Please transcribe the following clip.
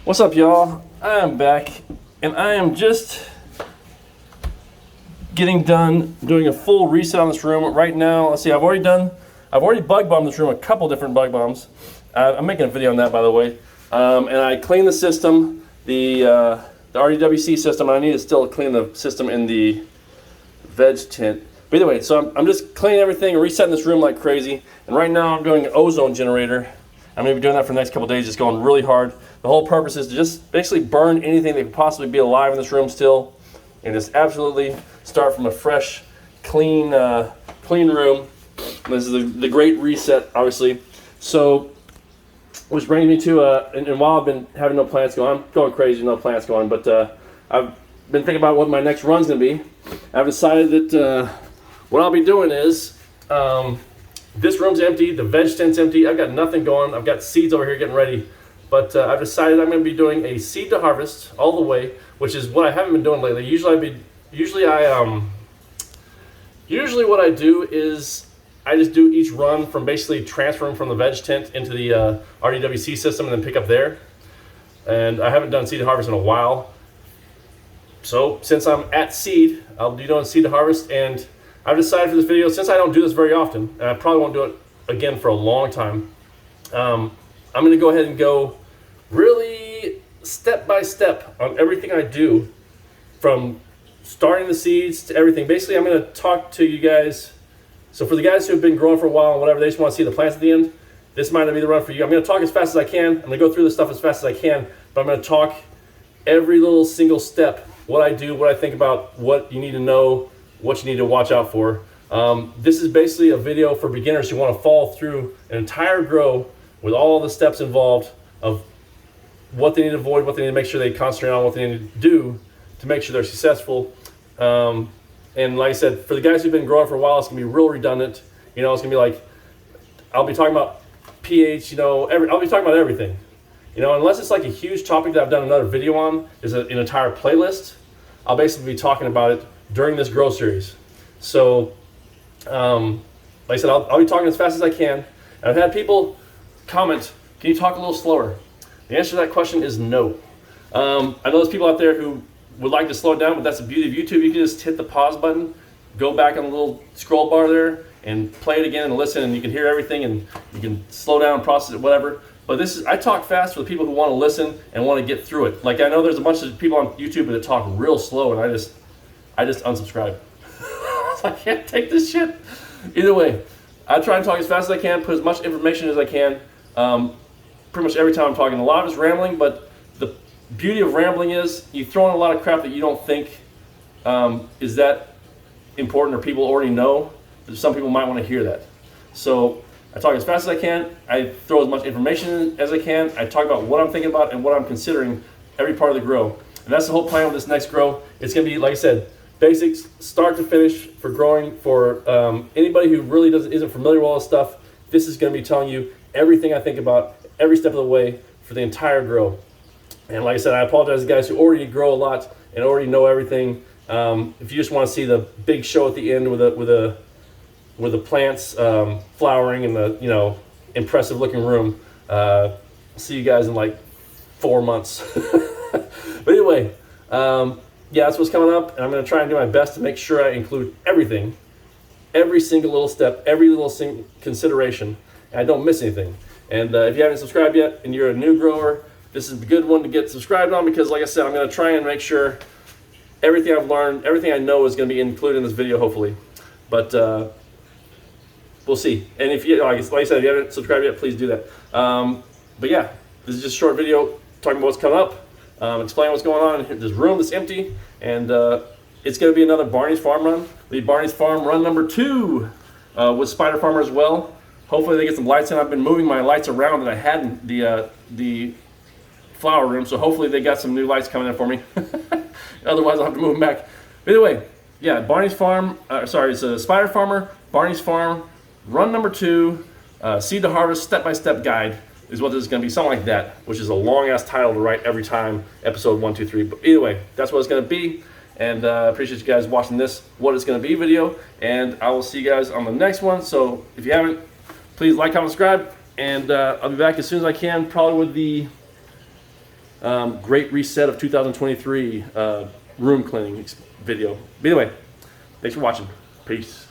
What's up, y'all? I am back, and I am just getting done doing a full reset on this room right now. Let's see, I've already bug bombed this room, a couple different bug bombs. I'm making a video on that, by the way. And I cleaned the system, the RDWC system. I need to still clean the system in the veg tent. But either way, so I'm just cleaning everything, resetting this room like crazy. And right now I'm doing an ozone generator. I'm going to be doing that for the next couple days, just going really hard. The whole purpose is to just basically burn anything that could possibly be alive in this room still, and just absolutely start from a fresh, clean room. And this is the great reset, obviously. So, which brings me to, and while I've been having no plants going, I'm going crazy, no plants going, but I've been thinking about what my next run's going to be. I've decided that what I'll be doing is, this room's empty, the veg tent's empty, I've got nothing going, I've got seeds over here getting ready, but I've decided I'm going to be doing a seed to harvest all the way, which is what I haven't been doing lately. Usually what I do is I just do each run from basically transferring from the veg tent into the RDWC system and then pick up there. And I haven't done seed to harvest in a while. So since I'm at seed, I'll be doing seed to harvest, and I've decided for this video, since I don't do this very often, and I probably won't do it again for a long time, I'm going to go ahead and go really step by step on everything I do, from starting the seeds to everything. Basically, I'm going to talk to you guys. So for the guys who have been growing for a while and whatever, they just want to see the plants at the end, this might not be the run for you. I'm going to talk as fast as I can. I'm going to go through this stuff as fast as I can, but I'm going to talk every little single step, what I do, what I think about, what you need to know, what you need to watch out for. This is basically a video for beginners who want to follow through an entire grow with all the steps involved of what they need to avoid, what they need to make sure they concentrate on, what they need to do to make sure they're successful. And like I said, for the guys who've been growing for a while, it's going to be real redundant. You know, it's going to be like, I'll be talking about pH, you know, I'll be talking about everything. You know, unless it's like a huge topic that I've done another video on, is an entire playlist, I'll basically be talking about it during this grow series. So, like I said, I'll be talking as fast as I can. And I've had people comment, can you talk a little slower? The answer to that question is no. I know there's people out there who would like to slow it down, but that's the beauty of YouTube. You can just hit the pause button, go back on the little scroll bar there, and play it again and listen, and you can hear everything, and you can slow down, process it, whatever. But I talk fast for the people who want to listen and want to get through it. Like, I know there's a bunch of people on YouTube that talk real slow, and I just unsubscribe. I can't take this shit. Either way, I try and talk as fast as I can, put as much information as I can. Pretty much every time I'm talking, a lot of it's rambling, but the beauty of rambling is you throw in a lot of crap that you don't think is that important, or people already know. Some people might want to hear that. So I talk as fast as I can. I throw as much information as I can. I talk about what I'm thinking about and what I'm considering every part of the grow. And that's the whole plan with this next grow. It's going to be, like I said, basics, start to finish, for growing. For anybody who really isn't familiar with all this stuff, this is going to be telling you everything I think about every step of the way for the entire grow. And like I said, I apologize to guys who already grow a lot and already know everything. If you just want to see the big show at the end with the plants flowering and the, you know, impressive looking room, see you guys in like 4 months. But anyway, yeah, that's what's coming up, and I'm going to try and do my best to make sure I include everything, every single little step, every little consideration, and I don't miss anything. And if you haven't subscribed yet and you're a new grower, this is a good one to get subscribed on, because like I said, I'm going to try and make sure everything I've learned, everything I know is going to be included in this video, hopefully. But we'll see. And if you, like I said, if you haven't subscribed yet, please do that. But yeah, this is just a short video talking about what's coming up, explaining what's going on in this room that's empty, and it's going to be another Barney's Farm run. It'll be Barney's Farm run number 2 with Spider Farmer as well. Hopefully they get some lights in. I've been moving my lights around that I had in the flower room, so hopefully they got some new lights coming in for me. Otherwise I'll have to move them back. Either way, yeah, Barney's Farm, it's a Spider Farmer, Barney's Farm, run number 2, seed to harvest step-by-step guide is what this is going to be, something like that, which is a long-ass title to write every time, episode 1, 2, 3. But either way, that's what it's going to be, and I appreciate you guys watching this what it's going to be video, and I will see you guys on the next one. So if you haven't, please like, comment, subscribe, and I'll be back as soon as I can, probably with the Great reset of 2023 room cleaning video. But anyway, thanks for watching. Peace.